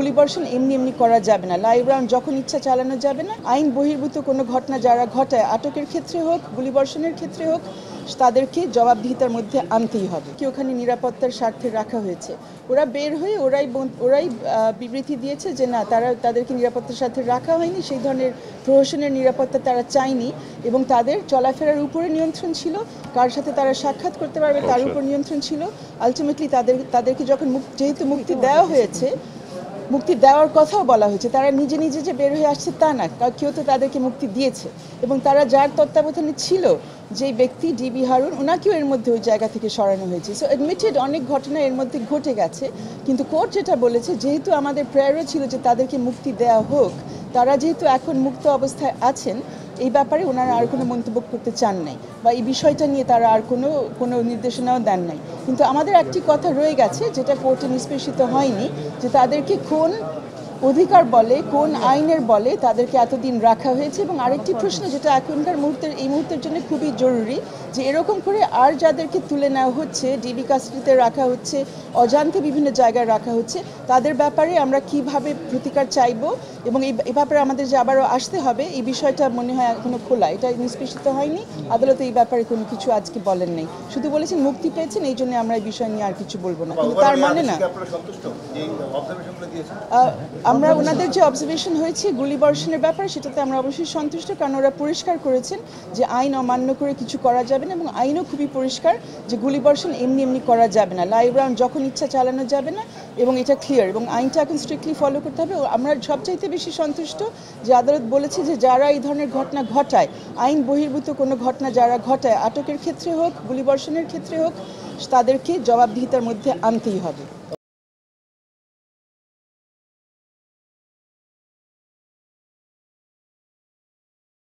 গুলিবর্ষণ এমনি এমনি করা যাবে না, লাইভ রাউন্ড যখন ইচ্ছা চালানো যাবে না। আইন বহির্ভূত কোনো ঘটনা যারা ঘটায়, আটকের ক্ষেত্রে হোক, গুলিবর্ষণের ক্ষেত্রে হোক, তাদেরকে জবাবদিহিতার মধ্যে আনতেই হবে। কি ওখানে নিরাপত্তার স্বার্থে রাখা হয়েছে, ওরা বের হয়ে ওরাই বিবৃতি দিয়েছে যে না, তাদেরকে নিরাপত্তার স্বার্থে রাখা হয়নি, সেই ধরনের প্রহসনের নিরাপত্তা তারা চায়নি এবং তাদের চলাফেরার উপরে নিয়ন্ত্রণ ছিল, কার সাথে তারা সাক্ষাৎ করতে পারবে তার উপর নিয়ন্ত্রণ ছিল। আলটিমেটলি তাদেরকে যখন যেহেতু মুক্তি দেওয়া হয়েছে, মুক্তি দেওয়ার কথাও বলা হয়েছে, তারা নিজে নিজে যে বের হয়ে আসছে তা না, কেউ তো তাদেরকে মুক্তি দিয়েছে এবং তারা যার তত্ত্বাবধানে ছিল, যেই ব্যক্তি ডিবি হারুন, ওনাকেও এর মধ্যে ওই জায়গা থেকে সরানো হয়েছে। সো অ্যাডমিটেড অনেক ঘটনা এর মধ্যে ঘটে গেছে, কিন্তু কোর্ট যেটা বলেছে, যেহেতু আমাদের প্রেয়ারও ছিল যে তাদেরকে মুক্তি দেওয়া হোক, তারা যেহেতু এখন মুক্ত অবস্থায় আছেন, এই ব্যাপারে ওনারা আর কোনো মন্তব্য করতে চান নাই বা এই বিষয়টা নিয়ে তারা আর কোনো নির্দেশনাও দেন নাই। কিন্তু আমাদের একটি কথা রয়ে গেছে, যেটা কোর্টে নিষ্পেষিত হয়নি, যে তাদেরকে কোন অধিকার বলে, কোন আইনের বলে তাদেরকে এতদিন রাখা হয়েছে। এবং আরেকটি প্রশ্ন যেটা এখনকার এই মুহূর্তের জন্য খুবই জরুরি, যে এরকম করে আর যাদেরকে তুলে নেওয়া হচ্ছে, ডিবি কাস্টডিতে রাখা হচ্ছে, অজান্তে বিভিন্ন জায়গায় রাখা হচ্ছে, তাদের ব্যাপারে আমরা কিভাবে প্রতিকার চাইব এবং এই ব্যাপারে আমাদের যে আবারও আসতে হবে, এই বিষয়টা মনে হয় এখনো খোলা, এটা নিষ্পেষিত হয়নি। আদালতে এই ব্যাপারে কোনো কিছু আজকে বলেন নেই, শুধু বলেছেন মুক্তি পেয়েছেন, এই জন্য আমরা এই বিষয় নিয়ে আর কিছু বলবো না। কিন্তু তার মানে না, আমরা ওনাদের যে অবজারভেশন হয়েছে গুলিবর্ষণের ব্যাপারে, সেটাতে আমরা অবশ্যই সন্তুষ্ট, কারণ ওরা পরিষ্কার করেছেন যে আইন অমান্য করে কিছু করা যাবে না এবং আইনও খুবই পরিষ্কার যে গুলিবর্ষণ এমনি এমনি করা যাবে না, লাইভ রাউন্ড যখন ইচ্ছা চালানো যাবে না এবং এটা ক্লিয়ার এবং আইনটা এখন স্ট্রিক্টলি ফলো করতে হবে। আমরা সবচাইতে বেশি সন্তুষ্ট যে আদালত বলেছে যে যারা এই ধরনের ঘটনা ঘটায়, আইন বহির্ভূত কোনো ঘটনা যারা ঘটায়, আটকের ক্ষেত্রে হোক, গুলিবর্ষণের ক্ষেত্রে হোক, তাদেরকে জবাবদিহিতার মধ্যে আনতেই হবে।